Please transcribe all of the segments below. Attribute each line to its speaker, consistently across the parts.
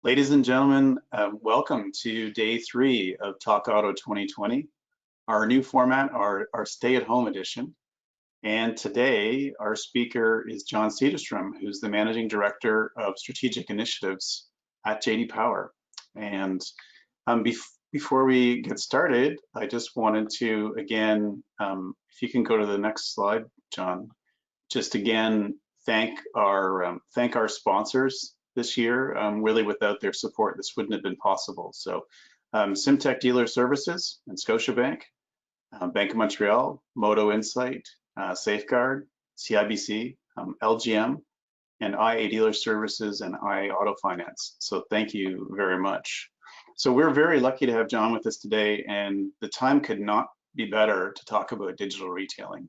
Speaker 1: Ladies and gentlemen, welcome to day 3 of TalkAUTO 2020, our new format, our stay-at-home edition. And today, our speaker is John Sederstrom, who's the Managing Director of Strategic Initiatives at JD Power. And before we get started, I just wanted to, again, if you can go to the next slide, John, just again, thank our sponsors this year. Really, without their support, this wouldn't have been possible. So Simtech Dealer Services and Scotiabank, Bank of Montreal, Moto Insight, Safeguard, CIBC, LGM, and IA Dealer Services and IA Auto Finance. So thank you very much. So we're very lucky to have John with us today, and the time could not be better to talk about digital retailing.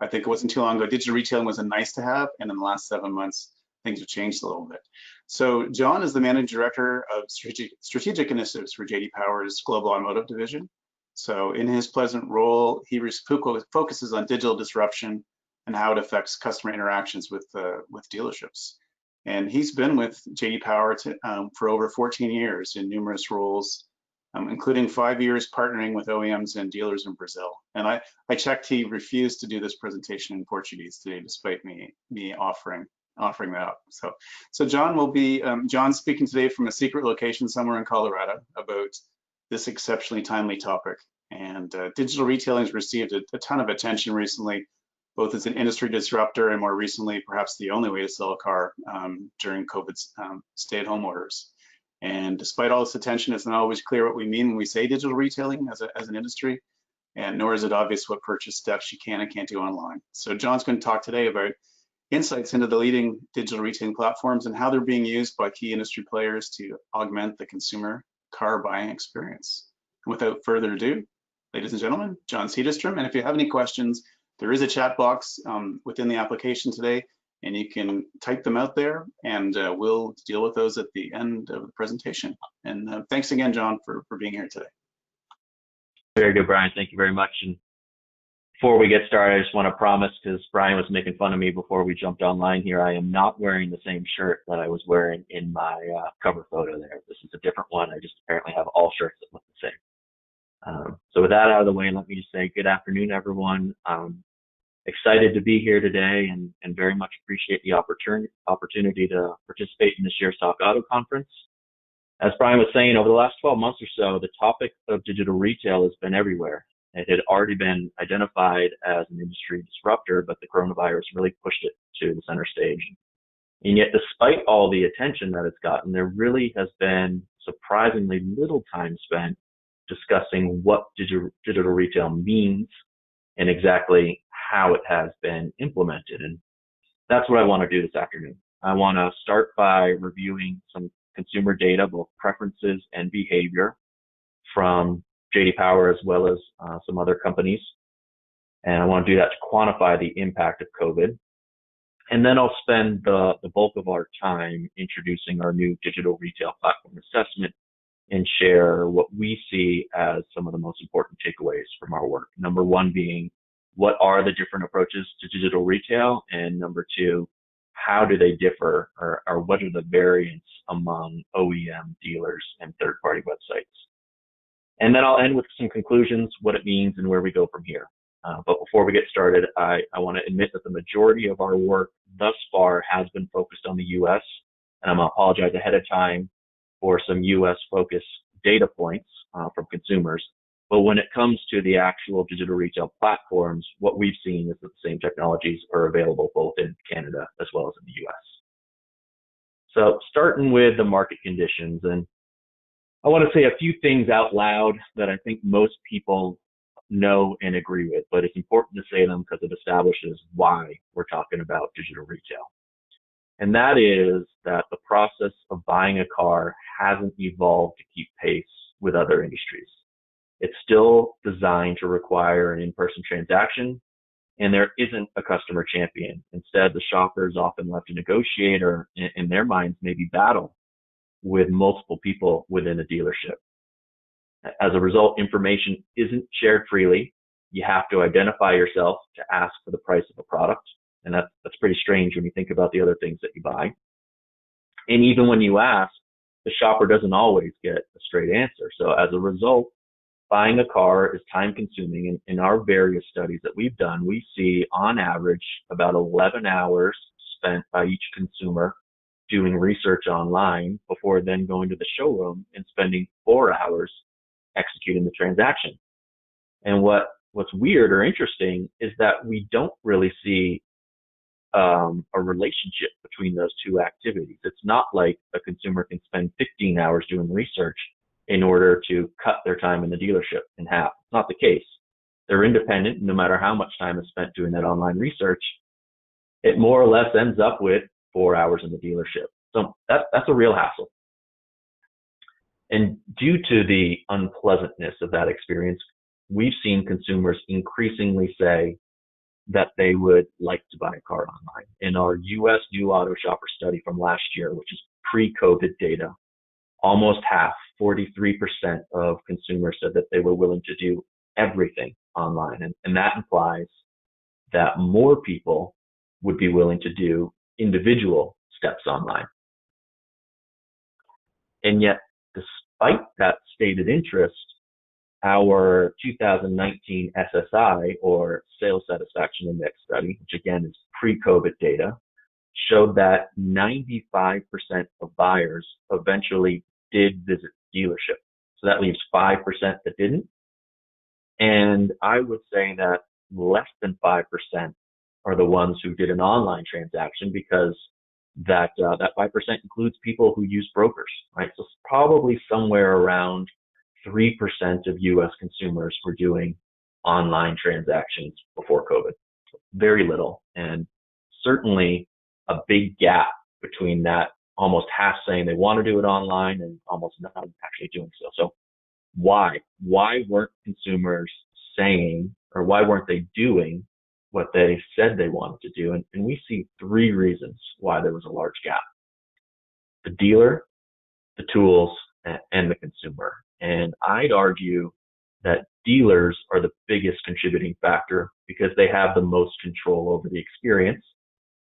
Speaker 1: I think it wasn't too long ago, digital retailing was a nice to have, and in the last 7 months, things have changed a little bit. So John is the Managing Director of Strategic Initiatives for JD Power's Global Automotive Division. So in his pleasant role, he focuses on digital disruption and how it affects customer interactions with dealerships. And he's been with JD Power for over 14 years in numerous roles, including 5 years partnering with OEMs and dealers in Brazil. And I checked, he refused to do this presentation in Portuguese today, despite me offering that up. So John will be, John's speaking today from a secret location somewhere in Colorado about this exceptionally timely topic. And digital retailing has received a ton of attention recently, both as an industry disruptor and more recently, perhaps the only way to sell a car during COVID's stay-at-home orders. And despite all this attention, it's not always clear what we mean when we say digital retailing as an industry, and nor is it obvious what purchase steps you can and can't do online. So John's going to talk today about insights into the leading digital retailing platforms and how they're being used by key industry players to augment the consumer car buying experience. And without further ado, ladies and gentlemen, John Sederstrom. And if you have any questions, there is a chat box within the application today, and you can type them out there, and we'll deal with those at the end of the presentation. And thanks again, John, for being here today.
Speaker 2: Very good, Brian. Thank you very much. And before we get started, I just want to promise, because Brian was making fun of me before we jumped online here, I am not wearing the same shirt that I was wearing in my cover photo there. This is a different one. I just apparently have all shirts that look the same. So with that out of the way, let me just say good afternoon, everyone. Excited to be here today and very much appreciate the opportunity to participate in this year's TalkAUTO conference. As Brian was saying, over the last 12 months or so, the topic of digital retail has been everywhere. It had already been identified as an industry disruptor, but the coronavirus really pushed it to the center stage. And yet, despite all the attention that it's gotten, there really has been surprisingly little time spent discussing what digital retail means and exactly how it has been implemented. And that's what I want to do this afternoon. I want to start by reviewing some consumer data, both preferences and behavior, from JD Power as well as some other companies. And I want to do that to quantify the impact of COVID. And then I'll spend the bulk of our time introducing our new digital retail platform assessment and share what we see as some of the most important takeaways from our work. Number one being, what are the different approaches to digital retail? And number two, how do they differ, or what are the variants among OEM dealers and third-party websites? And then I'll end with some conclusions, what it means and where we go from here. But before we get started, I want to admit that the majority of our work thus far has been focused on the US, and I'm going to apologize ahead of time for some US focused data points from consumers. But when it comes to the actual digital retail platforms, what we've seen is that the same technologies are available both in Canada as well as in the US. So starting with the market conditions, and I want to say a few things out loud that I think most people know and agree with, but it's important to say them because it establishes why we're talking about digital retail. And that is that the process of buying a car hasn't evolved to keep pace with other industries. It's still designed to require an in-person transaction, and there isn't a customer champion. Instead, the shopper is often left to negotiate, or in their minds, maybe battle with multiple people within a dealership. As a result, information isn't shared freely. You have to identify yourself to ask for the price of a product, and that's pretty strange when you think about the other things that you buy. And even when you ask, the shopper doesn't always get a straight answer. So as a result, buying a car is time consuming. And in our various studies that we've done, we see on average about 11 hours spent by each consumer doing research online before then going to the showroom and spending 4 hours executing the transaction. And what's weird or interesting is that we don't really see a relationship between those two activities. It's not like a consumer can spend 15 hours doing research in order to cut their time in the dealership in half. It's not the case. They're independent. No matter how much time is spent doing that online research, it more or less ends up with 4 hours in the dealership. So that's a real hassle. And due to the unpleasantness of that experience, we've seen consumers increasingly say that they would like to buy a car online. In our U.S. new auto shopper study from last year, which is pre-COVID data, almost half, 43% of consumers said that they were willing to do everything online. And that implies that more people would be willing to do individual steps online. And yet, despite that stated interest, our 2019 SSI, or Sales Satisfaction Index study, which again is pre-COVID data, showed that 95% of buyers eventually did visit the dealership. So that leaves 5% that didn't. And I would say that less than 5% are the ones who did an online transaction, because that 5% includes people who use brokers, right? So it's probably somewhere around 3% of U.S. consumers were doing online transactions before COVID. Very little, and certainly a big gap between that almost half saying they want to do it online and almost none actually doing so. So why weren't consumers saying, or why weren't they doing what they said they wanted to do? And we see 3 reasons why there was a large gap: the dealer, the tools, and the consumer. And I'd argue that dealers are the biggest contributing factor because they have the most control over the experience.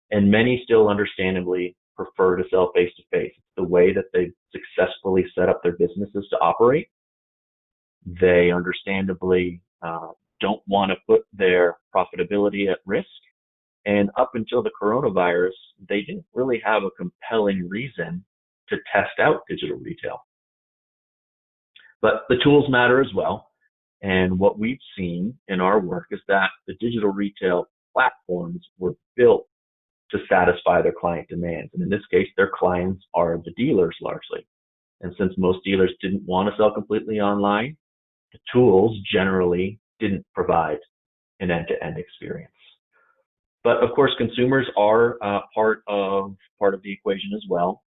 Speaker 2: And many still understandably prefer to sell face to face. It's the way that they've successfully set up their businesses to operate. They understandably don't want to put their profitability at risk. And up until the coronavirus, they didn't really have a compelling reason to test out digital retail. But the tools matter as well. And what we've seen in our work is that the digital retail platforms were built to satisfy their client demands. And in this case, their clients are the dealers largely. And since most dealers didn't want to sell completely online, the tools generally didn't provide an end-to-end experience. But of course, consumers are part of the equation as well.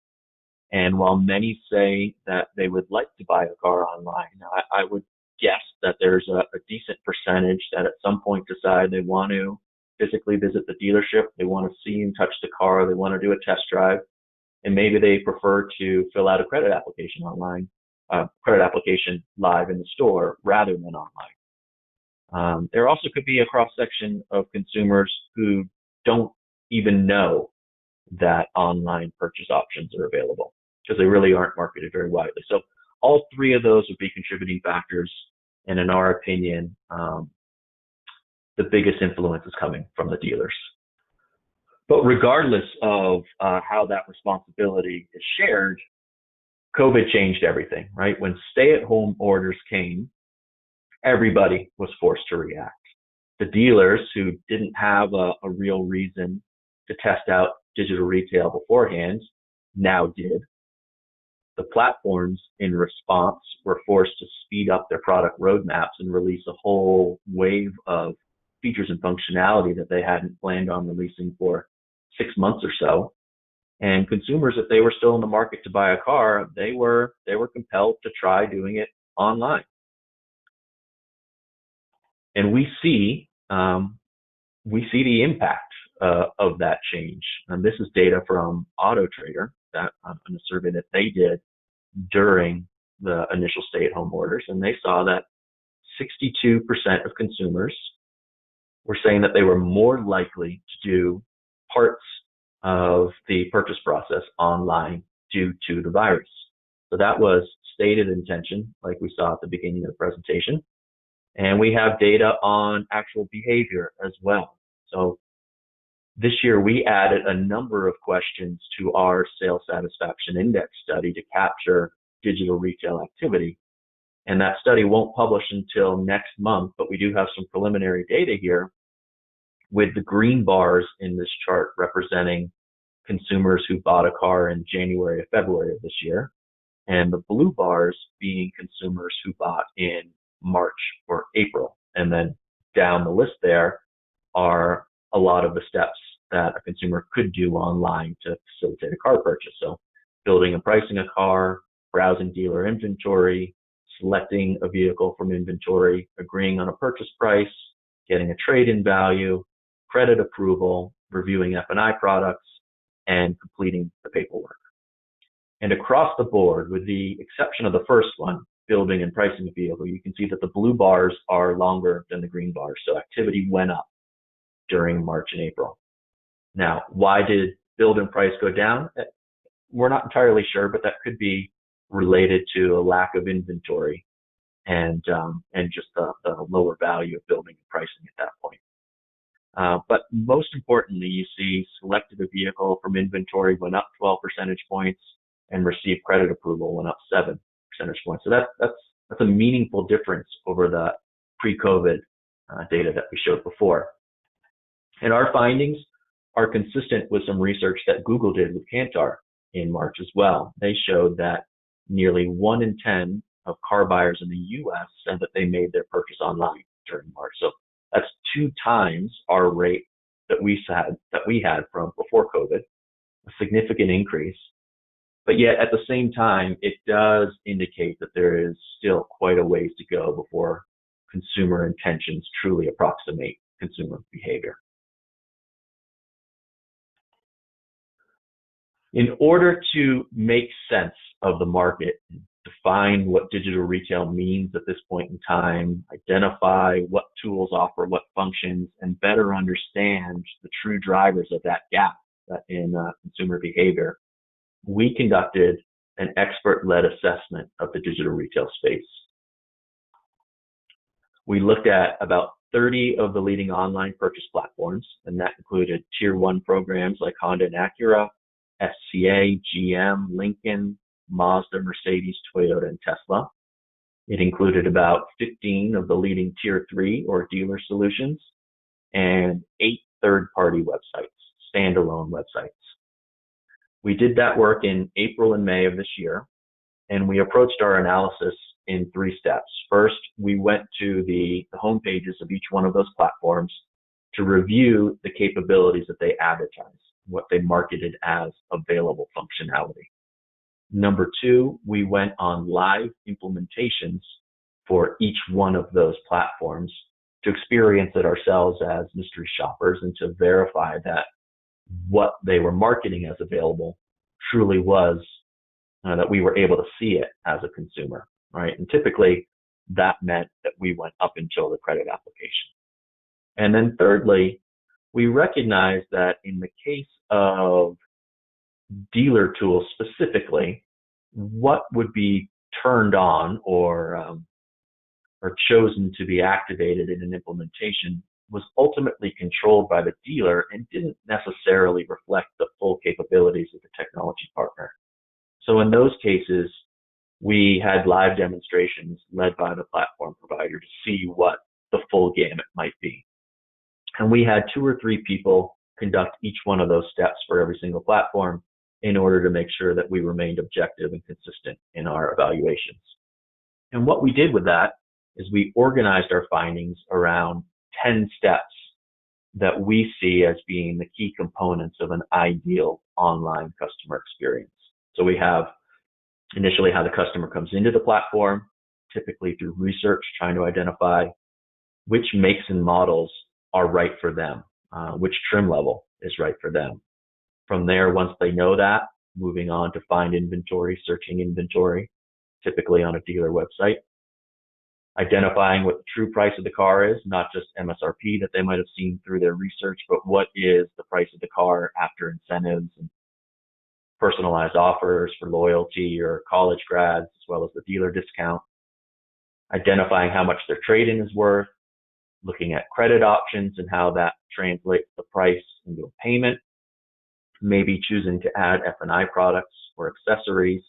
Speaker 2: And while many say that they would like to buy a car online, I would guess that there's a decent percentage that at some point decide they want to physically visit the dealership, they want to see and touch the car, they want to do a test drive, and maybe they prefer to fill out a credit application online, credit application live in the store rather than online. There also could be a cross-section of consumers who don't even know that online purchase options are available because they really aren't marketed very widely. So all 3 of those would be contributing factors. And in our opinion, the biggest influence is coming from the dealers. But regardless of how that responsibility is shared, COVID changed everything, right? When stay-at-home orders came, everybody was forced to react. The dealers who didn't have a real reason to test out digital retail beforehand now did. The platforms in response were forced to speed up their product roadmaps and release a whole wave of features and functionality that they hadn't planned on releasing for 6 months or so. And consumers, if they were still in the market to buy a car, they were compelled to try doing it online. And we see the impact of that change. And this is data from Auto Trader, that on a survey that they did during the initial stay-at-home orders, and they saw that 62% of consumers were saying that they were more likely to do parts of the purchase process online due to the virus. So that was stated intention, like we saw at the beginning of the presentation. And we have data on actual behavior as well. So this year we added a number of questions to our sales satisfaction index study to capture digital retail activity. And that study won't publish until next month, but we do have some preliminary data here with the green bars in this chart representing consumers who bought a car in January or February of this year, and the blue bars being consumers who bought in March or April. And then down the list there are a lot of the steps that a consumer could do online to facilitate a car purchase. So building and pricing a car, browsing dealer inventory, selecting a vehicle from inventory, agreeing on a purchase price, getting a trade-in value, credit approval, reviewing F&I products, and completing the paperwork. And across the board, with the exception of the first one, building and pricing a vehicle, you can see that the blue bars are longer than the green bars. So activity went up during March and April. Now, why did build and price go down? We're not entirely sure, but that could be related to a lack of inventory and just the lower value of building and pricing at that point. But most importantly, you see selected a vehicle from inventory went up 12 percentage points and received credit approval went up 7 percentage points. So that's a meaningful difference over the pre-COVID data that we showed before. And our findings are consistent with some research that Google did with Kantar in March as well. They showed that nearly 1 in 10 of car buyers in the U.S. said that they made their purchase online during March. So that's 2 times our rate that we had from before COVID, a significant increase. But yet at the same time, it does indicate that there is still quite a ways to go before consumer intentions truly approximate consumer behavior. In order to make sense of the market, define what digital retail means at this point in time, identify what tools offer what functions, and better understand the true drivers of that gap in consumer behavior, we conducted an expert-led assessment of the digital retail space. We looked at about 30 of the leading online purchase platforms, and that included tier 1 programs like Honda and Acura, FCA, GM, Lincoln, Mazda, Mercedes, Toyota, and Tesla. It included about 15 of the leading tier 3 or dealer solutions and 8 third-party websites, standalone websites. We did that work in April and May of this year, and we approached our analysis in 3 steps. First, we went to the home pages of each one of those platforms to review the capabilities that they advertise, what they marketed as available functionality. Number 2, we went on live implementations for each one of those platforms to experience it ourselves as mystery shoppers and to verify that what they were marketing as available truly was, that we were able to see it as a consumer, right? And typically that meant that we went up until the credit application. And then thirdly, we recognized that in the case of dealer tools specifically, what would be turned on or chosen to be activated in an implementation was ultimately controlled by the dealer and didn't necessarily reflect the full capabilities of the technology partner. So in those cases, we had live demonstrations led by the platform provider to see what the full gamut might be. And we had 2 or 3 people conduct each one of those steps for every single platform in order to make sure that we remained objective and consistent in our evaluations. And what we did with that is we organized our findings around 10 steps that we see as being the key components of an ideal online customer experience. So we have initially how the customer comes into the platform, typically through research, trying to identify which makes and models are right for them, which trim level is right for them. From there, once they know that, moving on to find inventory, searching inventory, typically on a dealer website, identifying what the true price of the car is, not just MSRP that they might have seen through their research, but what is the price of the car after incentives and personalized offers for loyalty or college grads, as well as the dealer discount, identifying how much their trade-in is worth, looking at credit options and how that translates the price into a payment, maybe choosing to add F&I products or accessories,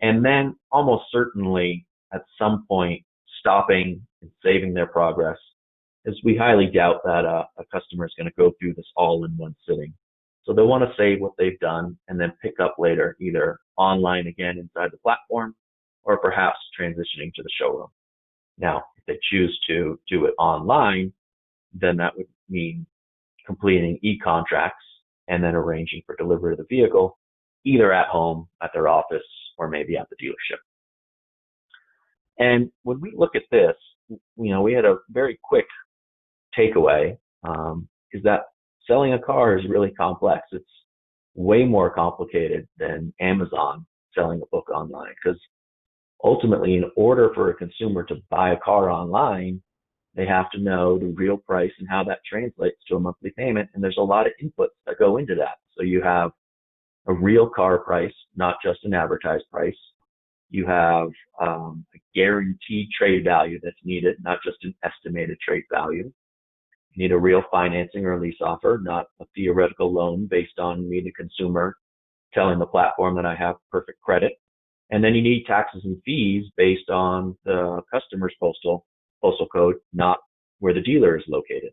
Speaker 2: and then almost certainly at some point stopping and saving their progress, as we highly doubt that a customer is going to go through this all in one sitting. So they'll want to save what they've done and then pick up later, either online again inside the platform or perhaps transitioning to the showroom. Now, if they choose to do it online, then that would mean completing e-contracts and then arranging for delivery of the vehicle, either at home, at their office, or maybe at the dealership. And when we look at this, we had a very quick takeaway, is that selling a car is really complex. It's way more complicated than Amazon selling a book online, because ultimately, in order for a consumer to buy a car online, they have to know the real price and how that translates to a monthly payment. And there's a lot of inputs that go into that. So you have a real car price, not just an advertised price. You have a guaranteed trade value that's needed, not just an estimated trade value. You need a real financing or lease offer, not a theoretical loan based on me, the consumer, telling the platform that I have perfect credit. And then you need taxes and fees based on the customer's postal code, not where the dealer is located,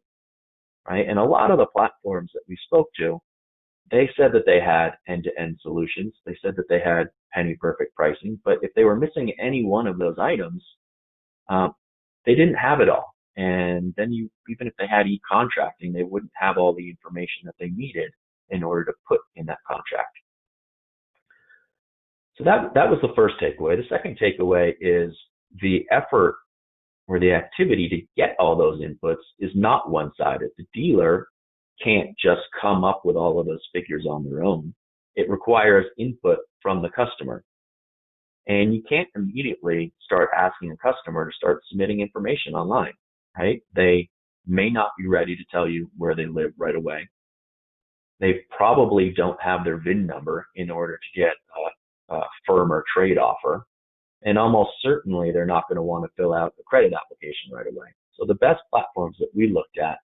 Speaker 2: right? And a lot of the platforms that we spoke to, they said that they had end-to-end solutions. They said that they had penny perfect pricing, but if they were missing any one of those items, they didn't have it all. And then even if they had e-contracting, they wouldn't have all the information that they needed in order to put in that contract. So that was the first takeaway. The second takeaway is the effort or the activity to get all those inputs is not one-sided. The dealer can't just come up with all of those figures on their own. It requires input from the customer. And you can't immediately start asking a customer to start submitting information online, right? They may not be ready to tell you where they live right away. They probably don't have their VIN number in order to get a firmer trade offer. And almost certainly they're not going to want to fill out the credit application right away. So the best platforms that we looked at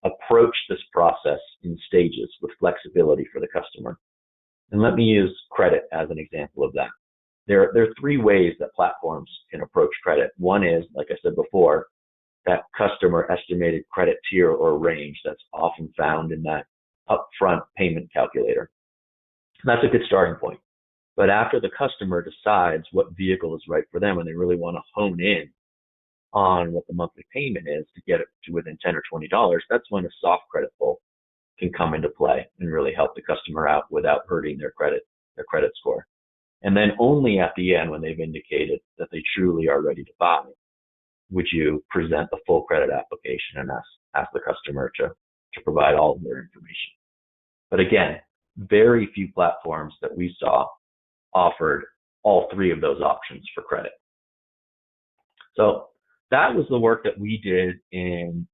Speaker 2: approach this process in stages with flexibility for the customer. And let me use credit as an example of that. There are three ways that platforms can approach credit. One is, like I said before, that customer estimated credit tier or range that's often found in that upfront payment calculator. That's a good starting point. But after the customer decides what vehicle is right for them and they really want to hone in on what the monthly payment is to get it to within $10 or $20, that's when a soft credit pull can come into play and really help the customer out without hurting their credit score. And then only at the end, when they've indicated that they truly are ready to buy, would you present the full credit application and ask the customer to provide all of their information. But again, very few platforms that we saw offered all three of those options for credit. So that was the work that we did in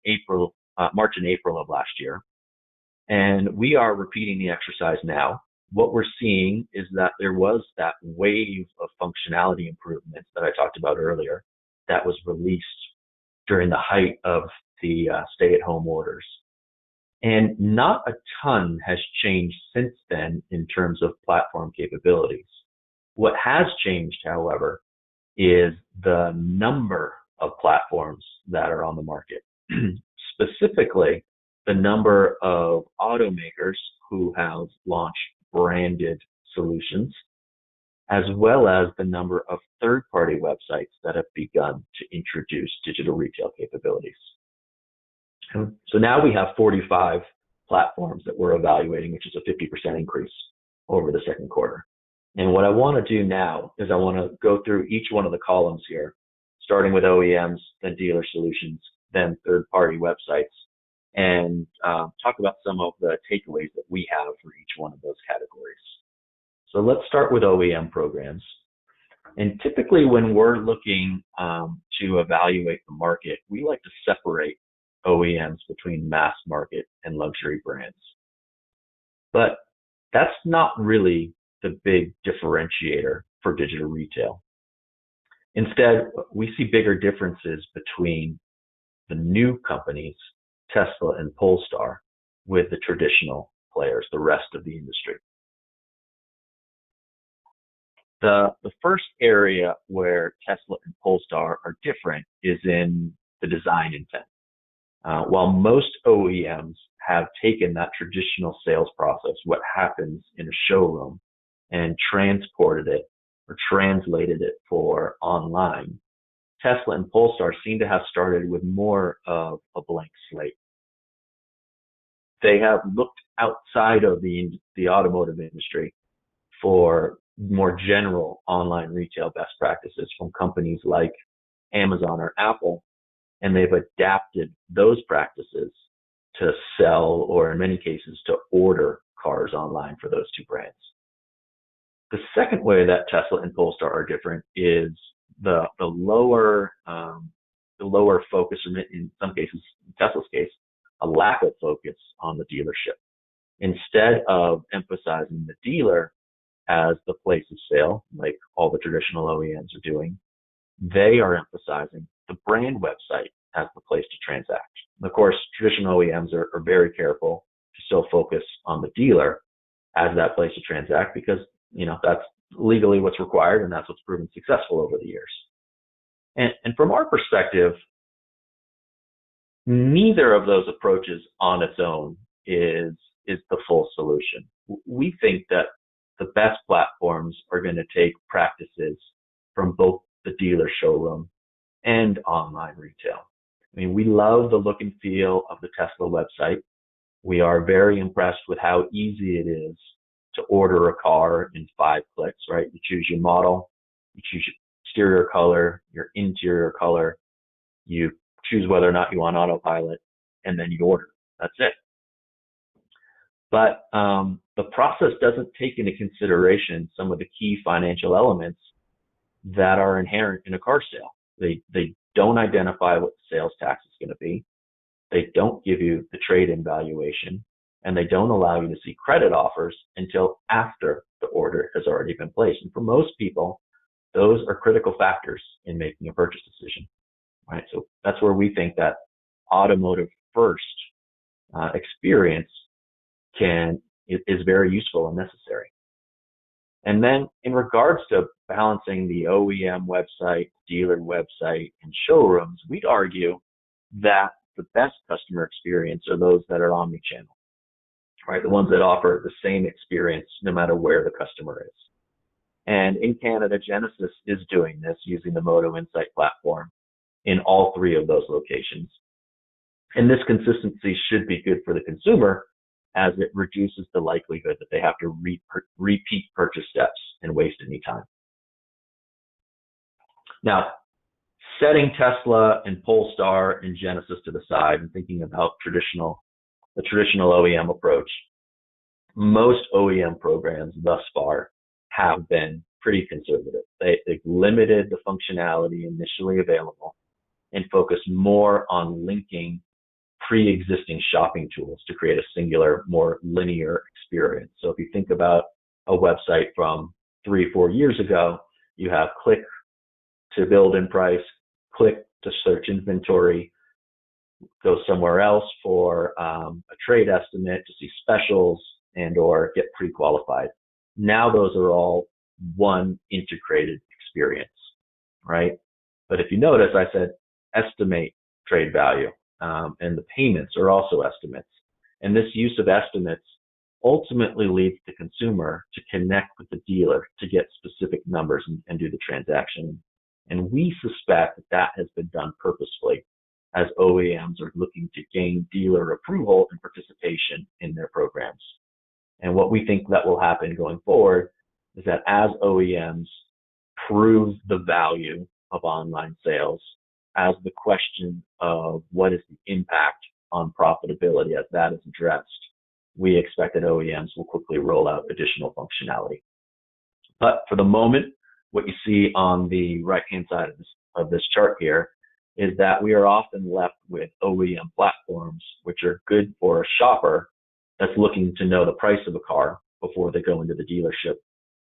Speaker 2: March and April of last year. And we are repeating the exercise now. What we're seeing is that there was that wave of functionality improvements that I talked about earlier that was released during the height of the stay-at-home orders. And not a ton has changed since then in terms of platform capabilities. What has changed, however, is the number of platforms that are on the market. Specifically, the number of automakers who have launched branded solutions, as well as the number of third-party websites that have begun to introduce digital retail capabilities. So now we have 45 platforms that we're evaluating, which is a 50% increase over the second quarter. And what I want to do now is I want to go through each one of the columns here, starting with OEMs, then dealer solutions, then third-party websites, and talk about some of the takeaways that we have for each one of those categories. So let's start with OEM programs. And typically when we're looking to evaluate the market, we like to separate OEMs between mass market and luxury brands. But that's not really the big differentiator for digital retail. Instead, we see bigger differences between the new companies, Tesla and Polestar, with the traditional players, the rest of the industry. The first area where Tesla and Polestar are different is in the design intent. While most OEMs have taken that traditional sales process, what happens in a showroom, and transported it or translated it for online, Tesla and Polestar seem to have started with more of a blank slate. They have looked outside of the automotive industry for more general online retail best practices from companies like Amazon or Apple, and they've adapted those practices to sell, or in many cases, to order cars online for those two brands. The second way that Tesla and Polestar are different is the lower focus, or in some cases, in Tesla's case, a lack of focus on the dealership. Instead of emphasizing the dealer as the place of sale, like all the traditional OEMs are doing, they are emphasizing the brand website as the place to transact. And of course, traditional OEMs are very careful to still focus on the dealer as that place to transact, because that's legally what's required, and that's what's proven successful over the years. And from our perspective, neither of those approaches on its own is the full solution. We think that the best platforms are going to take practices from both the dealer showroom and online retail. I mean, we love the look and feel of the Tesla website. We are very impressed with how easy it is to order a car in 5 clicks, right? You choose your model, you choose your exterior color, your interior color, you choose whether or not you want autopilot, and then you order. That's it. But the process doesn't take into consideration some of the key financial elements that are inherent in a car sale. They don't identify what the sales tax is going to be. They don't give you the trade-in valuation, and they don't allow you to see credit offers until after the order has already been placed. And for most people, those are critical factors in making a purchase decision, right? So that's where we think that automotive first experience is very useful and necessary. And then in regards to balancing the OEM website, dealer website, and showrooms, we'd argue that the best customer experience are those that are omnichannel, right? The ones that offer the same experience no matter where the customer is. And in Canada, Genesis is doing this using the Moto Insight platform in all 3 of those locations. And this consistency should be good for the consumer, as it reduces the likelihood that they have to repeat purchase steps and waste any time. Now, setting Tesla and Polestar and Genesis to the side and thinking about the traditional OEM approach, most OEM programs thus far have been pretty conservative. They've limited the functionality initially available and focus more on linking pre-existing shopping tools to create a singular, more linear experience. So if you think about a website from 3-4 years ago, you have click to build in price, click to search inventory, go somewhere else for a trade estimate, to see specials, and or get pre-qualified. Now those are all one integrated experience, right? But if you notice, I said estimate trade value. And the payments are also estimates. And this use of estimates ultimately leads the consumer to connect with the dealer to get specific numbers and do the transaction. And we suspect that has been done purposefully, as OEMs are looking to gain dealer approval and participation in their programs. And what we think that will happen going forward is that as OEMs prove the value of online sales, as the question of what is the impact on profitability, as that is addressed, we expect that OEMs will quickly roll out additional functionality. But for the moment, what you see on the right-hand side of this chart here is that we are often left with OEM platforms, which are good for a shopper that's looking to know the price of a car before they go into the dealership,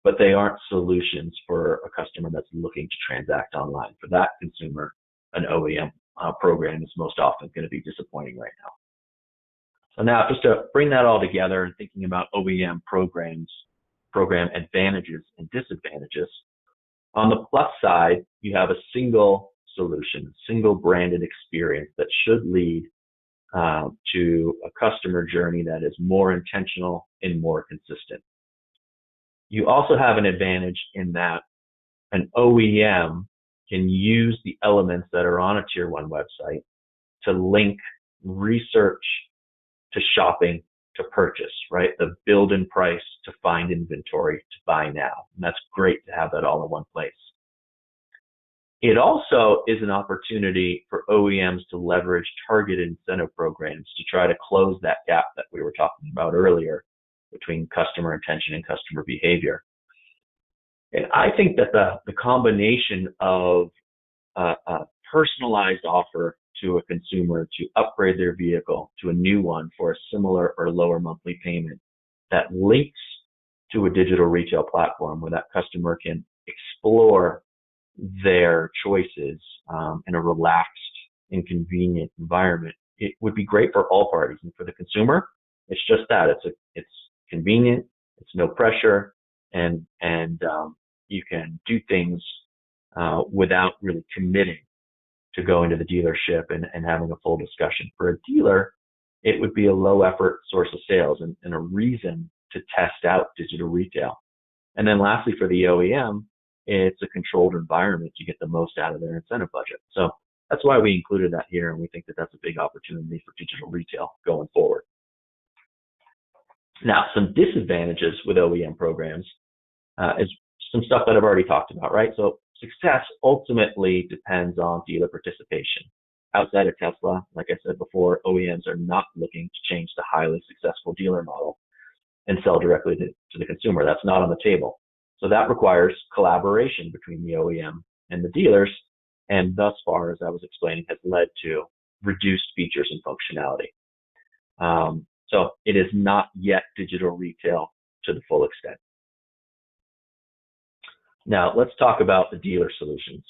Speaker 2: but they aren't solutions for a customer that's looking to transact online. For that consumer, an OEM program is most often going to be disappointing right now. So now, just to bring that all together and thinking about OEM programs, program advantages and disadvantages, on the plus side, you have a single solution, single branded experience that should lead to a customer journey that is more intentional and more consistent. You also have an advantage in that an OEM can use the elements that are on a tier one website to link research to shopping to purchase, right? The build and price to find inventory to buy now. And that's great to have that all in one place. It also is an opportunity for OEMs to leverage targeted incentive programs to try to close that gap that we were talking about earlier between customer intention and customer behavior. And I think that the combination of a personalized offer to a consumer to upgrade their vehicle to a new one for a similar or lower monthly payment that links to a digital retail platform where that customer can explore their choices in a relaxed and convenient environment, it would be great for all parties. And for the consumer, it's just that it's convenient, it's no pressure, and you can do things without really committing to going to the dealership and having a full discussion. For a dealer, it would be a low effort source of sales and a reason to test out digital retail. And then lastly, for the OEM, it's a controlled environment to get the most out of their incentive budget. So that's why we included that here, and we think that that's a big opportunity for digital retail going forward. Now, some disadvantages with OEM programs is some stuff that I've already talked about, right? So success ultimately depends on dealer participation. Outside of Tesla, like I said before, OEMs are not looking to change the highly successful dealer model and sell directly to the consumer. That's not on the table. So that requires collaboration between the OEM and the dealers, and thus far, as I was explaining, has led to reduced features and functionality. So it is not yet digital retail to the full extent. Now, let's talk about the dealer solutions.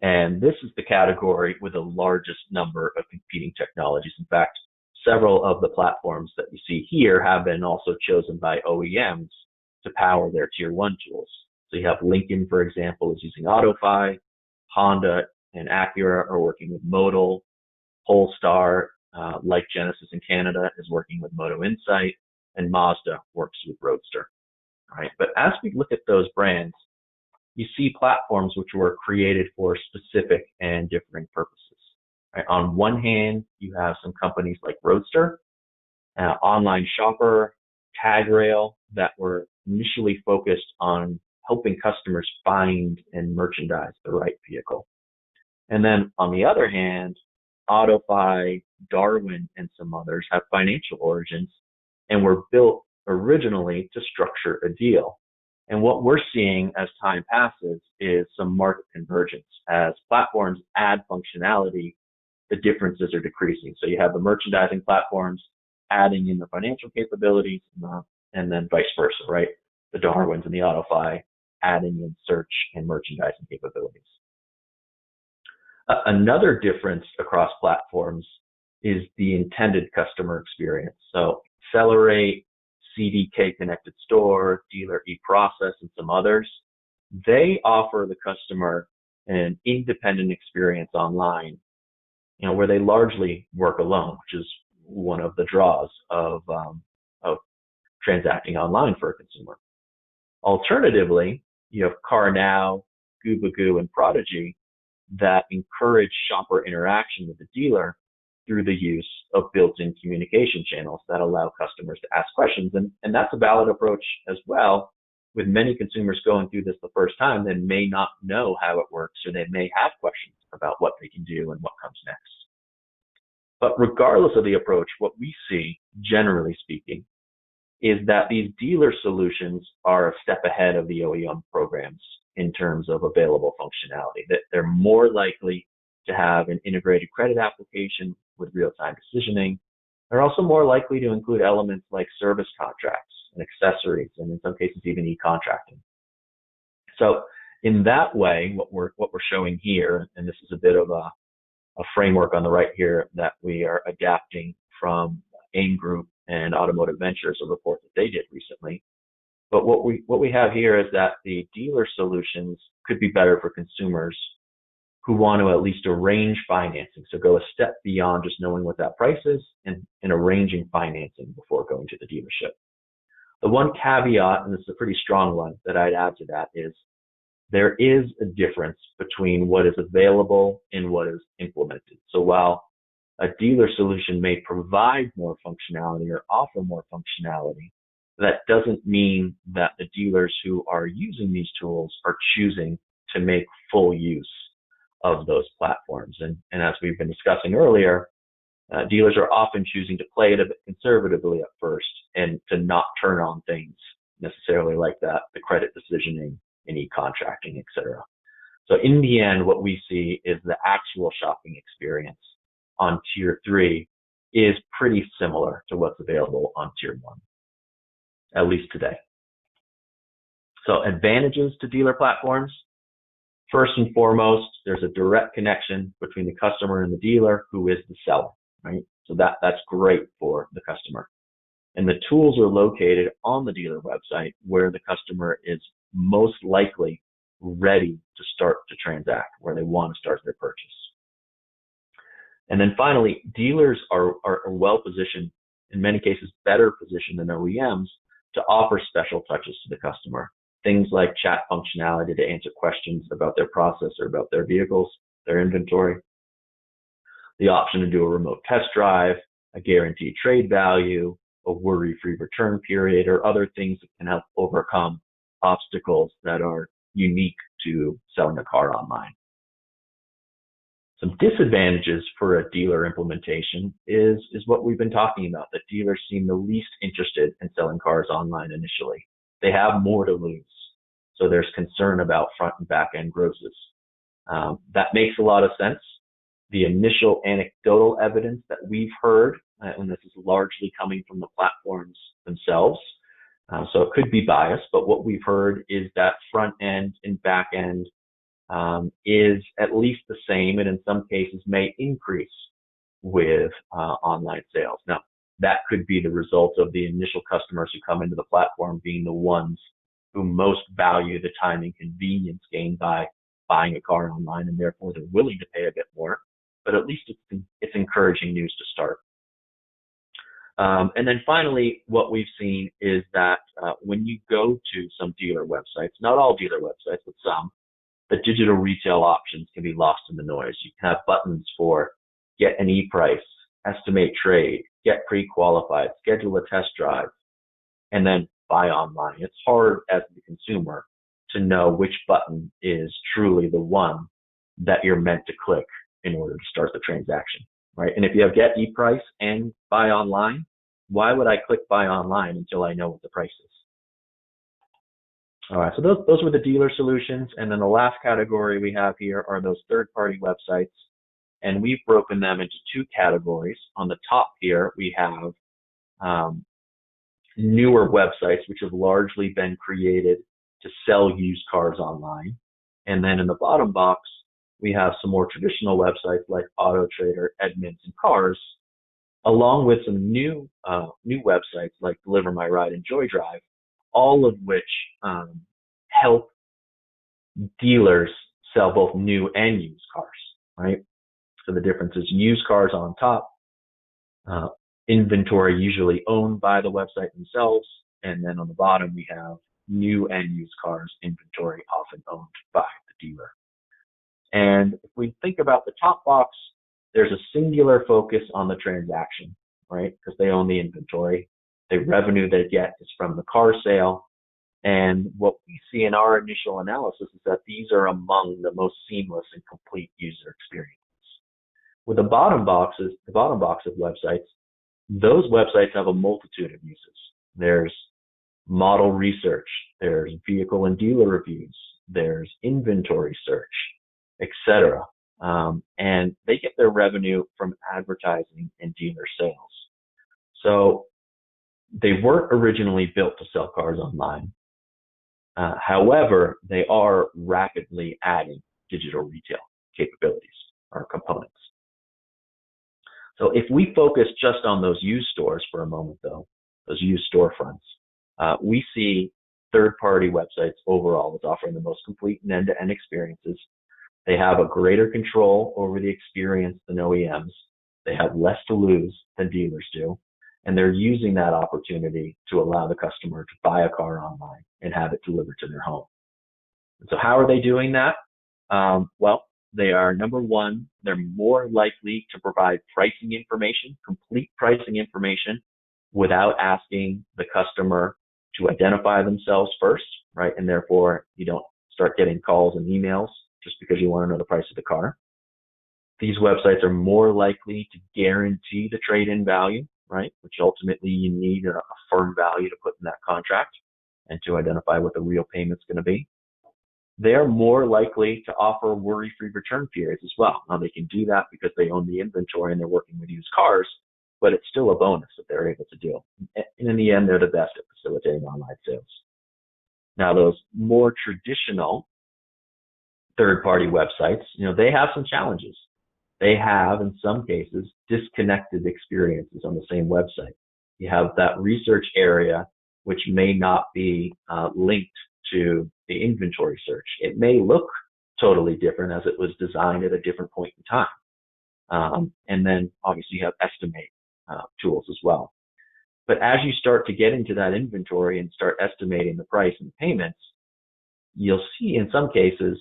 Speaker 2: And this is the category with the largest number of competing technologies. In fact, several of the platforms that you see here have been also chosen by OEMs to power their tier one tools. So you have Lincoln, for example, is using AutoFi. Honda and Acura are working with Modal. Polestar, like Genesis in Canada, is working with Moto Insight, and Mazda works with Roadster. All right. But as we look at those brands, you see platforms which were created for specific and differing purposes. Right? On one hand, you have some companies like Roadster, Online Shopper, TagRail, that were initially focused on helping customers find and merchandise the right vehicle. And then on the other hand, AutoFi, Darwin, and some others have financial origins and were built originally to structure a deal. And what we're seeing as time passes is some market convergence. As platforms add functionality, the differences are decreasing. So you have the merchandising platforms adding in the financial capabilities, and then vice versa, right? The Darwins and the AutoFi adding in search and merchandising capabilities. Another difference across platforms is the intended customer experience. So Accelerate, CDK Connected Store, Dealer eProcess, and some others, they offer the customer an independent experience online, where they largely work alone, which is one of the draws of transacting online for a consumer. Alternatively, you have CarNow, Gubagoo, and Prodigy that encourage shopper interaction with the dealer through the use of built-in communication channels that allow customers to ask questions. And that's a valid approach as well. With many consumers going through this the first time, they may not know how it works, or they may have questions about what they can do and what comes next. But regardless of the approach, what we see, generally speaking, is that these dealer solutions are a step ahead of the OEM programs in terms of available functionality. That they're more likely to have an integrated credit application with real-time decisioning. They're also more likely to include elements like service contracts and accessories, and in some cases even e-contracting. So in that way, what we're showing here, and this is a bit of a framework on the right here that we are adapting from AIM Group and Automotive Ventures, a report that they did recently. But what we have here is that the dealer solutions could be better for consumers who want to at least arrange financing. So go a step beyond just knowing what that price is and arranging financing before going to the dealership. The one caveat, and this is a pretty strong one that I'd add to that, is there is a difference between what is available and what is implemented. So while a dealer solution may provide more functionality or offer more functionality, that doesn't mean that the dealers who are using these tools are choosing to make full use of those platforms. And as we've been discussing earlier, dealers are often choosing to play it a bit conservatively at first and to not turn on things necessarily like that, the credit decisioning and e-contracting, et cetera. So in the end, what we see is the actual shopping experience on Tier 3 is pretty similar to what's available on Tier 1, at least today. So advantages to dealer platforms. First and foremost, there's a direct connection between the customer and the dealer, who is the seller, right? So that's great for the customer. And the tools are located on the dealer website where the customer is most likely ready to start to transact, where they want to start their purchase. And then finally, dealers are well positioned, in many cases better positioned than OEMs, to offer special touches to the customer. Things like chat functionality to answer questions about their process or about their vehicles, their inventory, the option to do a remote test drive, a guaranteed trade value, a worry-free return period, or other things that can help overcome obstacles that are unique to selling a car online. Some disadvantages for a dealer implementation is what we've been talking about, that dealers seem the least interested in selling cars online initially. They have more to lose. So there's concern about front and back end grosses. That makes a lot of sense. The initial anecdotal evidence that we've heard, and this is largely coming from the platforms themselves, so it could be biased, but what we've heard is that front end and back end is at least the same, and in some cases may increase with online sales. Now, that could be the result of the initial customers who come into the platform being the ones who most value the time and convenience gained by buying a car online, and therefore they're willing to pay a bit more. But at least it's encouraging news to start. And then finally, what we've seen is that when you go to some dealer websites, not all dealer websites, but some, the digital retail options can be lost in the noise. You can have buttons for get an e-price, estimate trade, get pre-qualified, schedule a test drive, and then buy online. It's hard as the consumer to know which button is truly the one that you're meant to click in order to start the transaction, right? And if you have get e-price and buy online, why would I click buy online until I know what the price is? All right, so those were the dealer solutions. And then the last category we have here are those third-party websites. And we've broken them into two categories. On the top here, we have newer websites, which have largely been created to sell used cars online. And then in the bottom box, we have some more traditional websites like Auto Trader, Edmunds, and Cars, along with some new websites like Deliver My Ride and Joy Drive, all of which help dealers sell both new and used cars, right? So the difference is used cars on top, inventory usually owned by the website themselves, and then on the bottom we have new and used cars, inventory often owned by the dealer. And if we think about the top box, there's a singular focus on the transaction, right? Because they own the inventory. The revenue they get is from the car sale. And what we see in our initial analysis is that these are among the most seamless and complete user experiences. With the bottom box of websites, those websites have a multitude of uses. There's model research, there's vehicle and dealer reviews, there's inventory search, etc. And they get their revenue from advertising and dealer sales. So They weren't originally built to sell cars online. However, they are rapidly adding digital retail capabilities or components. So if we focus just on those used stores for a moment, though, those used storefronts, we see third-party websites overall as offering the most complete and end-to-end experiences. They have a greater control over the experience than OEMs. They have less to lose than dealers do. And they're using that opportunity to allow the customer to buy a car online and have it delivered to their home. And so how are they doing that? Well, they are, number one, they're more likely to provide pricing information, complete pricing information, without asking the customer to identify themselves first, right? And therefore, you don't start getting calls and emails just because you want to know the price of the car. These websites are more likely to guarantee the trade-in value, right? Which ultimately you need a firm value to put in that contract and to identify what the real payment's going to be. They're more likely to offer worry-free return periods as well. Now, they can do that because they own the inventory and they're working with used cars, but it's still a bonus that they're able to do. And in the end, they're the best at facilitating online sales. Now, those more traditional third-party websites, they have some challenges. They have, in some cases, disconnected experiences on the same website. You have that research area, which may not be linked to the inventory search. It may look totally different as it was designed at a different point in time. And then obviously you have estimate tools as well. But as you start to get into that inventory and start estimating the price and payments, you'll see in some cases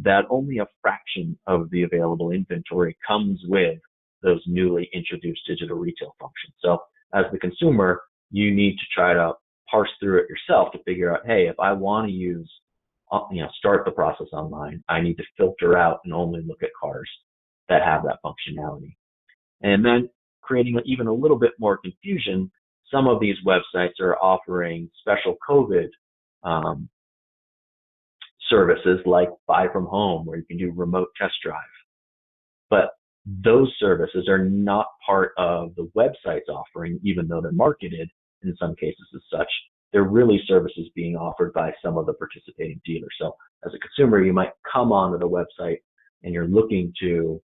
Speaker 2: that only a fraction of the available inventory comes with those newly introduced digital retail functions. So as the consumer, you need to try to parse through it yourself to figure out, hey, if I want to use, start the process online, I need to filter out and only look at cars that have that functionality. And then creating even a little bit more confusion, some of these websites are offering special COVID services like buy from home, where you can do remote test drive. But those services are not part of the website's offering, even though they're marketed in some cases as such. They're really services being offered by some of the participating dealers. So as a consumer, you might come onto the website and you're looking to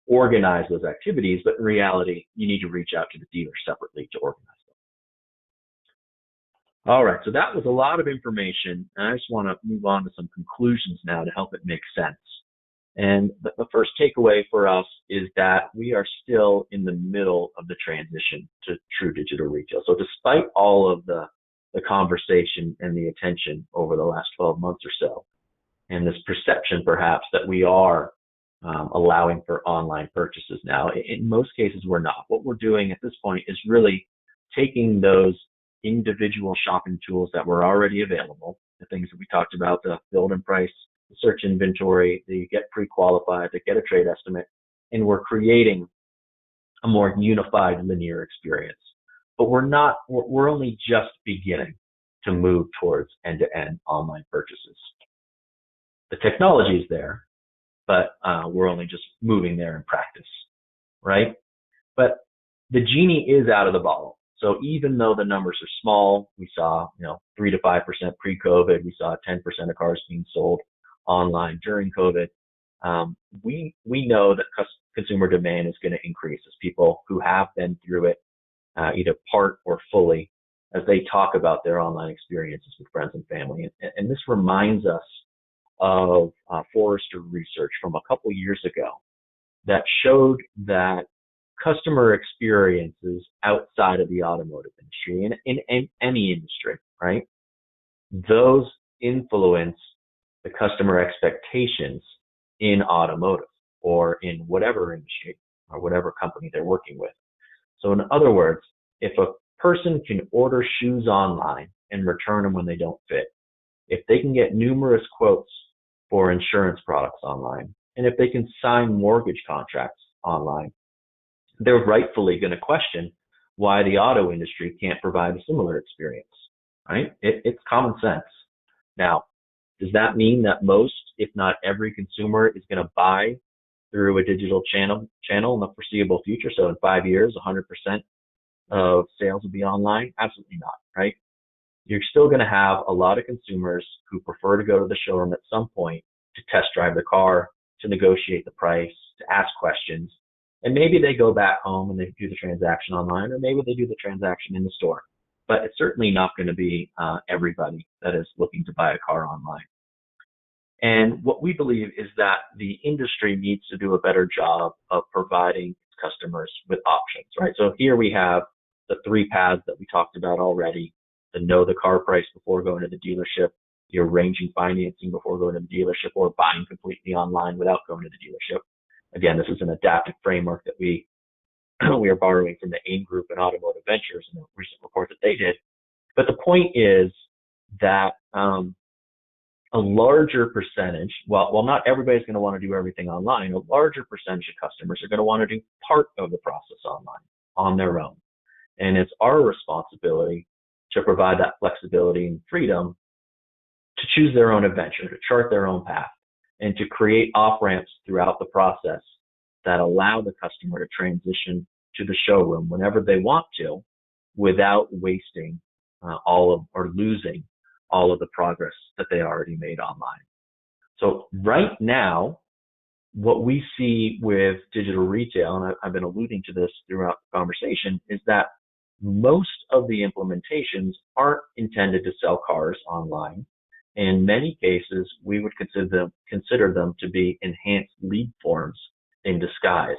Speaker 2: organize those activities, but in reality, you need to reach out to the dealer separately to organize them. All right, so that was a lot of information, and I just want to move on to some conclusions now to help it make sense. And the first takeaway for us is that we are still in the middle of the transition to true digital retail. So despite all of the conversation and the attention over the last 12 months or so, and this perception perhaps that we are allowing for online purchases now, in most cases we're not. What we're doing at this point is really taking those individual shopping tools that were already available, the things that we talked about, the build and price, the search inventory, the get pre-qualified, the get a trade estimate, and we're creating a more unified linear experience. But we're only just beginning to move towards end-to-end online purchases. The technology is there, but we're only just moving there in practice, right? But the genie is out of the bottle. So even though the numbers are small, we saw 3 to 5% pre-COVID, we saw 10% of cars being sold online during COVID. We know that consumer demand is going to increase as people who have been through it, either part or fully, as they talk about their online experiences with friends and family. And this reminds us of Forrester research from a couple years ago that showed that customer experiences outside of the automotive industry, in any industry, right? Those influence the customer expectations in automotive or in whatever industry or whatever company they're working with. So in other words, if a person can order shoes online and return them when they don't fit, if they can get numerous quotes for insurance products online, and if they can sign mortgage contracts online, they're rightfully going to question why the auto industry can't provide a similar experience, right? It's common sense. Now, does that mean that most, if not every consumer is going to buy through a digital channel in the foreseeable future? So in 5 years, 100% of sales will be online? Absolutely not, right? You're still going to have a lot of consumers who prefer to go to the showroom at some point to test drive the car, to negotiate the price, to ask questions. And maybe they go back home and they do the transaction online, or maybe they do the transaction in the store. But it's certainly not going to be everybody that is looking to buy a car online. And what we believe is that the industry needs to do a better job of providing customers with options, right? So here we have the three paths that we talked about already: the know the car price before going to the dealership, the arranging financing before going to the dealership, or buying completely online without going to the dealership. Again, this is an adaptive framework that we are borrowing from the AIM Group and Automotive Ventures in a recent report that they did. But the point is that a larger percentage, well, not everybody's going to want to do everything online. A larger percentage of customers are going to want to do part of the process online on their own. And it's our responsibility to provide that flexibility and freedom to choose their own adventure, to chart their own path, and to create off-ramps throughout the process that allow the customer to transition to the showroom whenever they want to, without wasting or losing all of the progress that they already made online. So right now, what we see with digital retail, and I've been alluding to this throughout the conversation, is that most of the implementations aren't intended to sell cars online. In many cases, we would consider them to be enhanced lead forms in disguise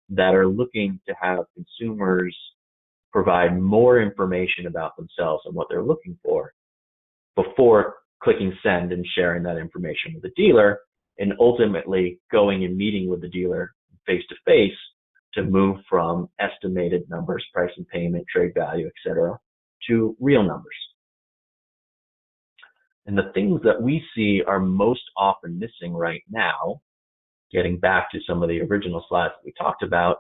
Speaker 2: that are looking to have consumers provide more information about themselves and what they're looking for before clicking send and sharing that information with the dealer, and ultimately going and meeting with the dealer face to face to move from estimated numbers, price and payment, trade value, etc., to real numbers. And the things that we see are most often missing right now, getting back to some of the original slides that we talked about,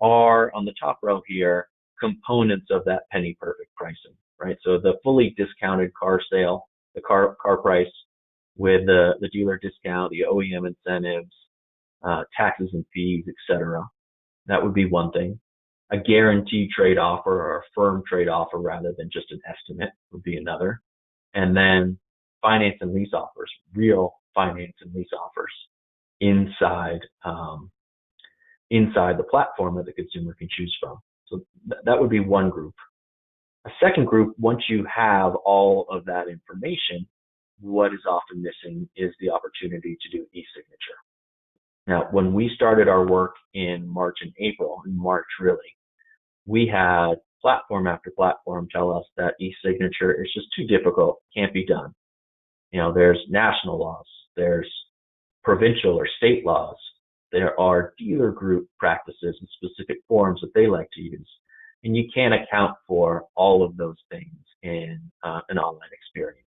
Speaker 2: are on the top row here, components of that penny perfect pricing, right? So the fully discounted car sale, the car price with the dealer discount, the OEM incentives, taxes and fees, etc. That would be one thing. A guaranteed trade offer, or a firm trade offer rather than just an estimate, would be another. And then finance and lease offers, real finance and lease offers inside the platform that the consumer can choose from. So that would be one group. A second group, once you have all of that information, what is often missing is the opportunity to do e-signature. Now, when we started our work in March and April, in March really, we had platform after platform tell us that e-signature is just too difficult, can't be done. You know, there's national laws, there's provincial or state laws, there are dealer group practices and specific forms that they like to use, and you can't account for all of those things in an online experience.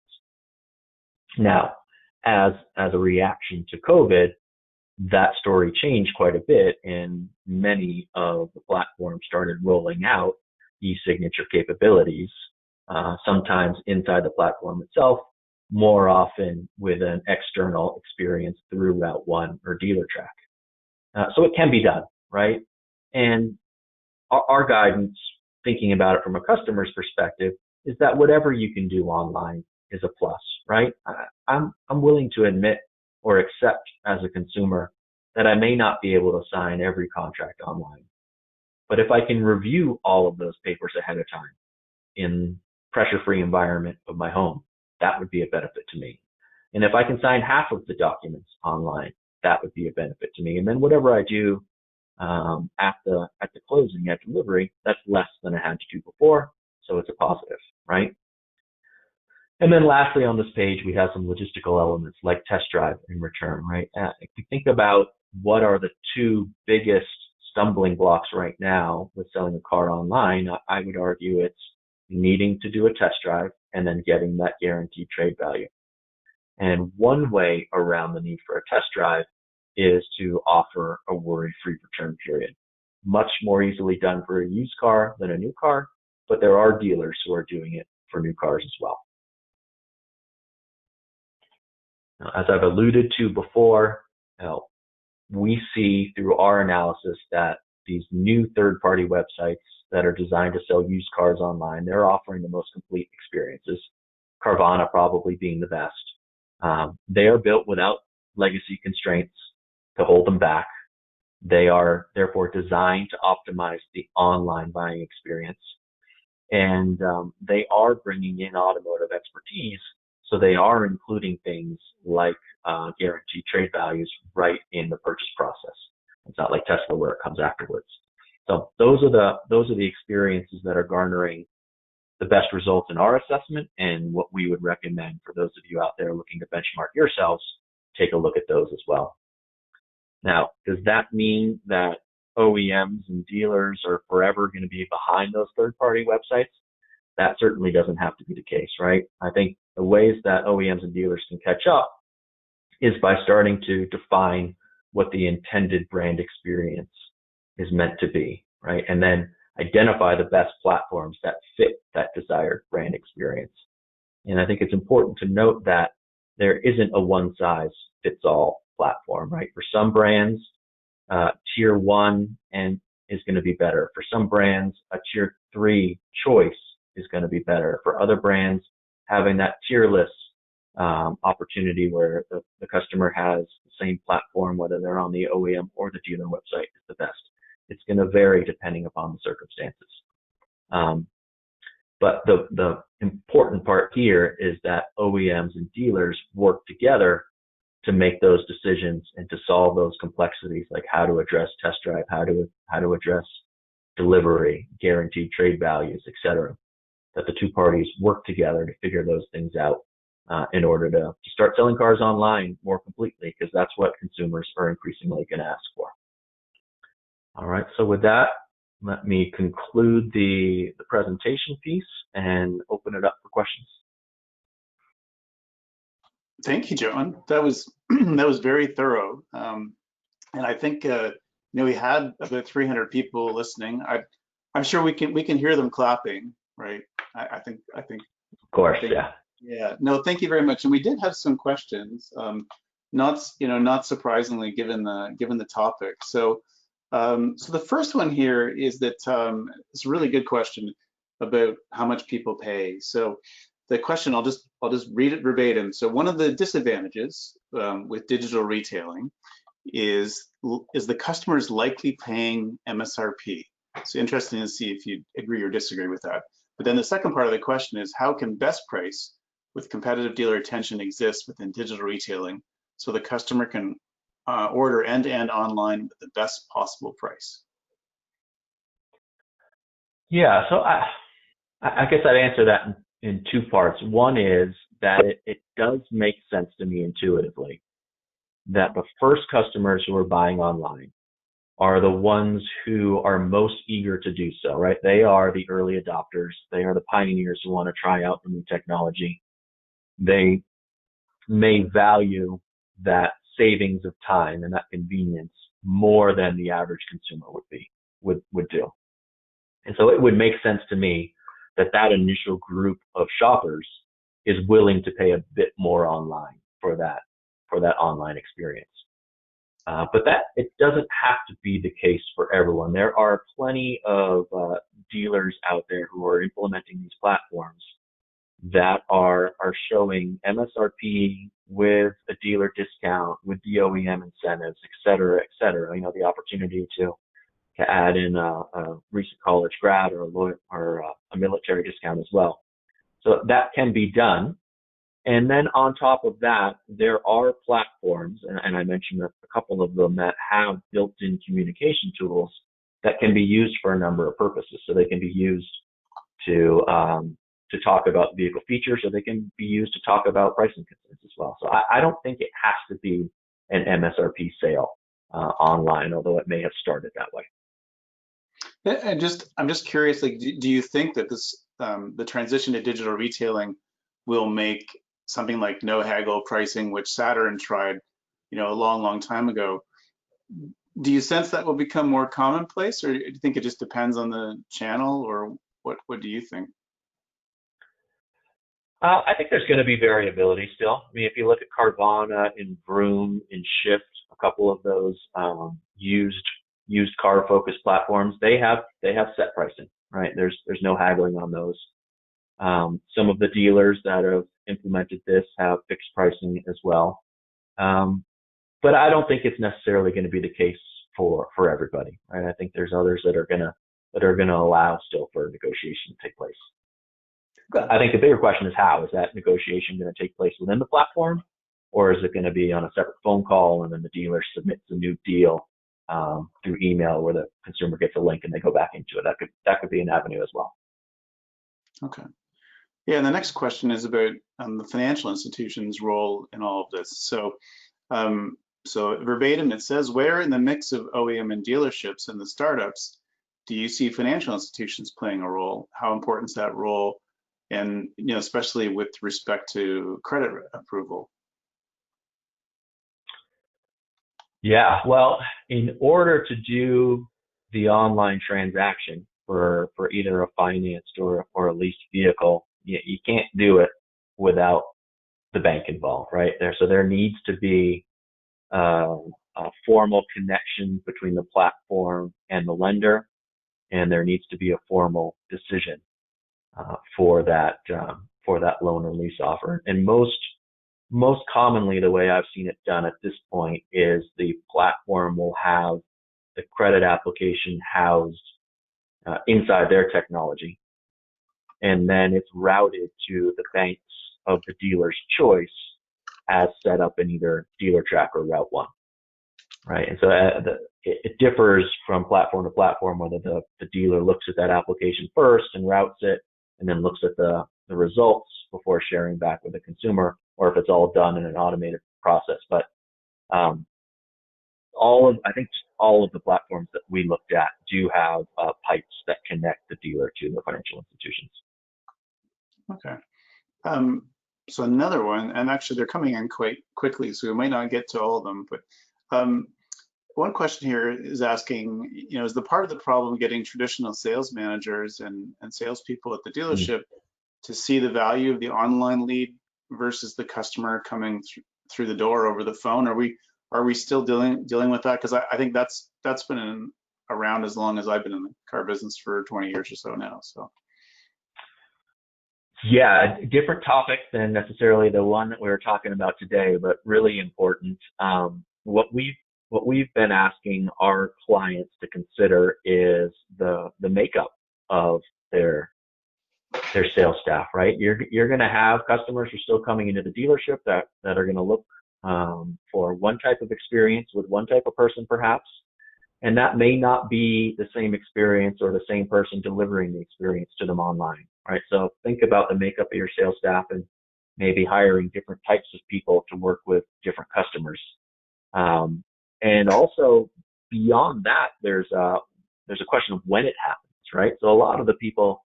Speaker 2: Now, as a reaction to COVID, that story changed quite a bit, and many of the platforms started rolling out e-signature capabilities, sometimes inside the platform itself, more often with an external experience through Route 1 or DealerTrack. So it can be done, right? And our guidance, thinking about it from a customer's perspective, is that whatever you can do online is a plus, right? I'm willing to admit or accept as a consumer that I may not be able to sign every contract online. But if I can review all of those papers ahead of time in pressure-free environment of my home, that would be a benefit to me. And if I can sign half of the documents online, that would be a benefit to me. And then whatever I do at the closing, at delivery, that's less than I had to do before, so it's a positive, right? And then lastly on this page, we have some logistical elements like test drive and return, right? If you think about what are the two biggest stumbling blocks right now with selling a car online, I would argue it's needing to do a test drive and then getting that guaranteed trade value. And one way around the need for a test drive is to offer a worry-free return period. Much more easily done for a used car than a new car, but there are dealers who are doing it for new cars as well. Now, as I've alluded to before, we see through our analysis that these new third-party websites that are designed to sell used cars online. They're offering the most complete experiences, Carvana probably being the best. They are built without legacy constraints to hold them back. They are therefore designed to optimize the online buying experience. And they are bringing in automotive expertise. So they are including things like guaranteed trade values right in the purchase process. It's not like Tesla where it comes afterwards. So those are the experiences that are garnering the best results in our assessment, and what we would recommend for those of you out there looking to benchmark yourselves, take a look at those as well. Now, does that mean that OEMs and dealers are forever going to be behind those third-party websites? That certainly doesn't have to be the case, right? I think the ways that OEMs and dealers can catch up is by starting to define what the intended brand experience is meant to be, right? And then identify the best platforms that fit that desired brand experience. And I think it's important to note that there isn't a one-size-fits-all platform, right? For some brands, tier 1 is going to be better. For some brands, a tier 3 choice is going to be better. For other brands, having that tierless opportunity where the customer has the same platform, whether they're on the OEM or the dealer website, is the best. It's going to vary depending upon the circumstances. But the important part here is that OEMs and dealers work together to make those decisions and to solve those complexities, like how to address test drive, how to address delivery, guaranteed trade values, etc. That the two parties work together to figure those things out in order to start selling cars online more completely, because that's what consumers are increasingly going to ask for. All right, so with that, let me conclude the presentation piece and open it up for questions.
Speaker 1: Thank you, John. That was that was very thorough, and I think we had about 300 people listening. I'm sure we can hear them clapping, right? I think. Of
Speaker 2: course, yeah.
Speaker 1: Yeah. No, thank you very much. And we did have some questions, not surprisingly given the topic. So the first one here is that it's a really good question about how much people pay. So the question, I'll just read it verbatim. So one of the disadvantages with digital retailing is the customer is likely paying MSRP. It's interesting to see if you agree or disagree with that. But then the second part of the question is, how can best price with competitive dealer attention exist within digital retailing so the customer can order end-to-end online with the best possible price?
Speaker 2: Yeah, so I guess I'd answer that in two parts. One is that it does make sense to me intuitively that the first customers who are buying online are the ones who are most eager to do so, right? They are the early adopters. They are the pioneers who want to try out the new technology. They may value that savings of time and that convenience more than the average consumer would do. And so it would make sense to me that initial group of shoppers is willing to pay a bit more online for that online experience. But it doesn't have to be the case for everyone. There are plenty of dealers out there who are implementing these platforms that are showing MSRP with a dealer discount, with the OEM incentives, et cetera, et cetera. The opportunity to add in a recent college grad or a military discount as well. So that can be done. And then on top of that, there are platforms, and I mentioned a couple of them, that have built-in communication tools that can be used for a number of purposes. So they can be used to talk about vehicle features, or they can be used to talk about pricing concerns as well. So I don't think it has to be an MSRP sale online, although it may have started that way.
Speaker 1: I'm just curious, like, do you think that the transition to digital retailing will make something like no haggle pricing, which Saturn tried, a long time ago? Do you sense that will become more commonplace, or do you think it just depends on the channel, or what do you think?
Speaker 2: I think there's going to be variability still. I mean, if you look at Carvana and Vroom and Shift, a couple of those used used car focused platforms, they have set pricing, right? There's no haggling on those. Some of the dealers that have implemented this have fixed pricing as well. But I don't think it's necessarily going to be the case for everybody, right? I think there's others that are gonna allow still for negotiation to take place. I think the bigger question is, how is that negotiation going to take place within the platform, or is it going to be on a separate phone call and then the dealer submits a new deal through email where the consumer gets a link and they go back into it? That could be an avenue as well.
Speaker 1: Okay. Yeah, and the next question is about the financial institution's role in all of this. So verbatim, it says, where in the mix of OEM and dealerships and the startups do you see financial institutions playing a role? How important is that role? And, especially with respect to credit approval.
Speaker 2: Yeah, well, in order to do the online transaction for either a financed or a leased vehicle, you can't do it without the bank involved, right? So there needs to be a formal connection between the platform and the lender, and there needs to be a formal decision for that loan or lease offer. And most commonly, the way I've seen it done at this point is the platform will have the credit application housed inside their technology, and then it's routed to the banks of the dealer's choice as set up in either DealerTrack or Route 1, right? And so it differs from platform to platform whether the dealer looks at that application first and routes it, and then looks at the results before sharing back with the consumer, or if it's all done in an automated process. But I think all of the platforms that we looked at do have pipes that connect the dealer to the financial institutions.
Speaker 1: Okay. So another one, and actually they're coming in quite quickly, so we might not get to all of them, but one question here is asking, is the part of the problem getting traditional sales managers and salespeople at the dealership to see the value of the online lead versus the customer coming through the door over the phone? Are we still dealing with that? Because I think that's been around as long as I've been in the car business, for 20 years or so now. So.
Speaker 2: Yeah, a different topic than necessarily the one that we were talking about today, but really important. What we've been asking our clients to consider is the makeup of their sales staff, right? You're going to have customers who are still coming into the dealership that are going to look for one type of experience with one type of person, perhaps, and that may not be the same experience or the same person delivering the experience to them online, right? So think about the makeup of your sales staff and maybe hiring different types of people to work with different customers. And also beyond that, there's a question of when it happens, right? So a lot of the people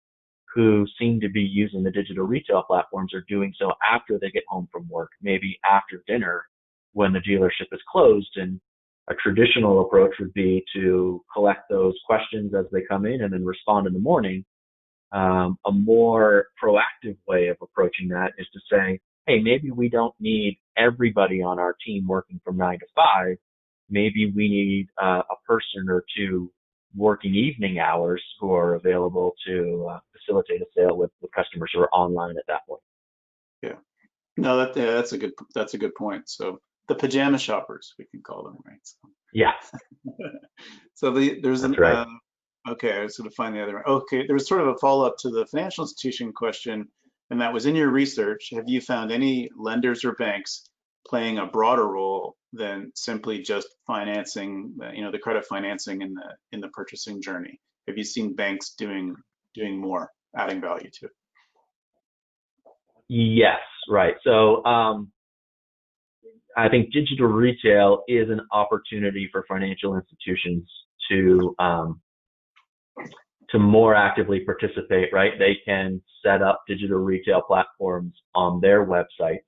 Speaker 2: who seem to be using the digital retail platforms are doing so after they get home from work, maybe after dinner when the dealership is closed. And a traditional approach would be to collect those questions as they come in and then respond in the morning. A more proactive way of approaching that is to say, hey, maybe we don't need everybody on our team working from 9 to 5. Maybe we need a person or two working evening hours who are available to facilitate a sale with customers who are online at that point.
Speaker 1: Yeah, no, that's a good point. So the pajama shoppers, we can call them, right? So.
Speaker 2: Yeah.
Speaker 1: So there's
Speaker 2: That's right.
Speaker 1: Okay, I was going to find the other one. Okay, there was sort of a follow-up to the financial institution question, and that was, in your research, have you found any lenders or banks playing a broader role than simply just financing, the credit financing in the purchasing journey? Have you seen banks doing more, adding value to it?
Speaker 2: Yes, right. So I think digital retail is an opportunity for financial institutions to more actively participate, right? They can set up digital retail platforms on their websites,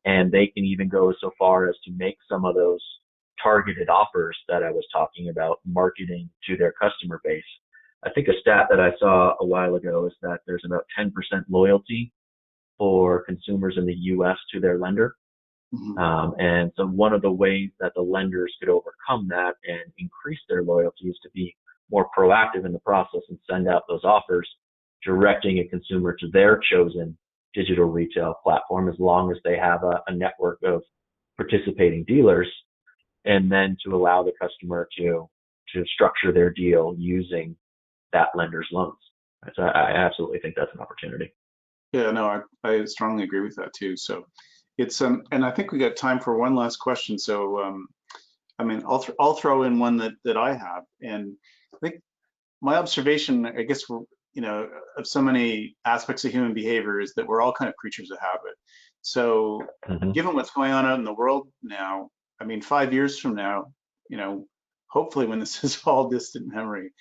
Speaker 2: and they can even go so far as to make some of those targeted offers that I was talking about, marketing to their customer base. I think a stat that I saw a while ago is that there's about 10% loyalty for consumers in the US to their lender. And so one of the ways that the lenders could overcome that and increase their loyalty is to be more proactive in the process and send out those offers, directing a consumer to their chosen digital retail platform, as long as they have a network of participating dealers, and then to allow the customer to structure their deal using that lender's loans. So I absolutely think that's an opportunity.
Speaker 1: Yeah, no, I strongly agree with that too. So it's and I think we got time for one last question. So I mean, I'll throw in one that I have, and I think my observation, I guess, you know, of so many aspects of human behavior is that we're all kind of creatures of habit. So given what's going on out in the world now, I mean, 5 years from now, you know, hopefully when this is all distant memory,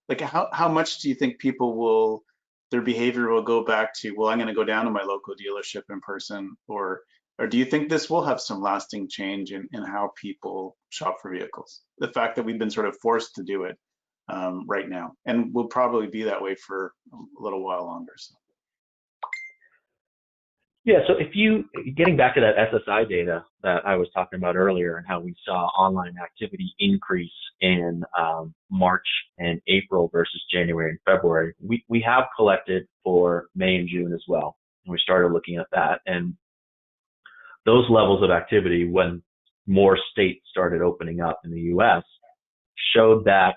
Speaker 1: like how much do you think people will, their behavior will go back to, well, I'm going to go down to my local dealership in person, or do you think this will have some lasting change in how people shop for vehicles? The fact that we've been sort of forced to do it right now, and will probably be that way for a little while longer. So.
Speaker 2: Yeah, so if you, getting back to that SSI data that I was talking about earlier and how we saw online activity increase in March and April versus January and February, we have collected for May and June as well. And we started looking at that. And those levels of activity, when more states started opening up in the US, showed that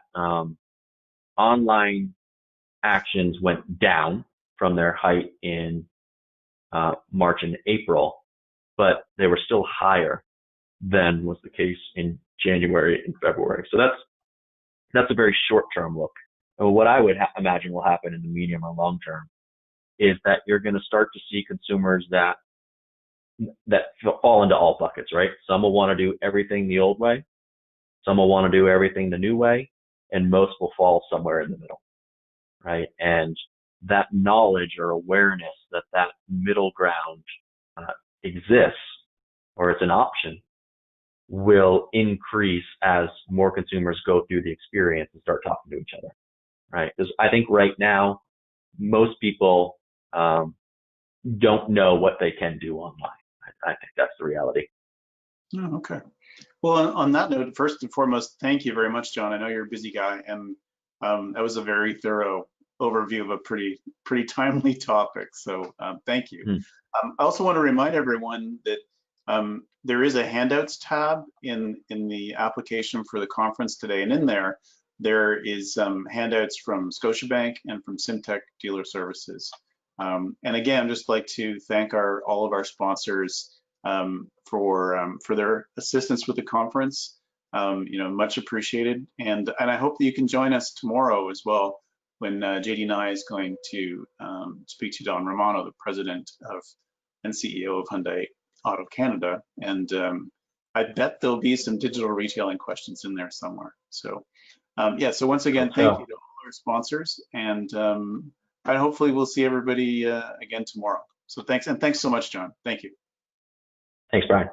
Speaker 2: online actions went down from their height in March and April, but they were still higher than was the case in January and February. So that's a very short-term look. And what I would imagine will happen in the medium or long term is that you're going to start to see consumers that fall into all buckets, right? Some will want to do everything the old way, some will want to do everything the new way, and most will fall somewhere in the middle, right? And that knowledge or awareness that middle ground exists, or it's an option, will increase as more consumers go through the experience and start talking to each other, right? Because I think right now, most people don't know what they can do online. I think that's the reality.
Speaker 1: Oh, okay. Well, on that note, first and foremost, thank you very much, John. I know you're a busy guy, and that was a very thorough overview of a pretty timely topic. So thank you. I also want to remind everyone that there is a handouts tab in the application for the conference today, and in there is handouts from Scotiabank and from Simtech Dealer Services. And again, I'd just like to thank all of our sponsors for their assistance with the conference. You know, much appreciated, and I hope that you can join us tomorrow as well, when JD Nye is going to speak to Don Romano, the president of and CEO of Hyundai Auto Canada. And I bet there'll be some digital retailing questions in there somewhere. So yeah, so once again, thank you to all our sponsors, and hopefully we'll see everybody again tomorrow. So thanks, and thanks so much, John. Thank you.
Speaker 2: Thanks, Brian.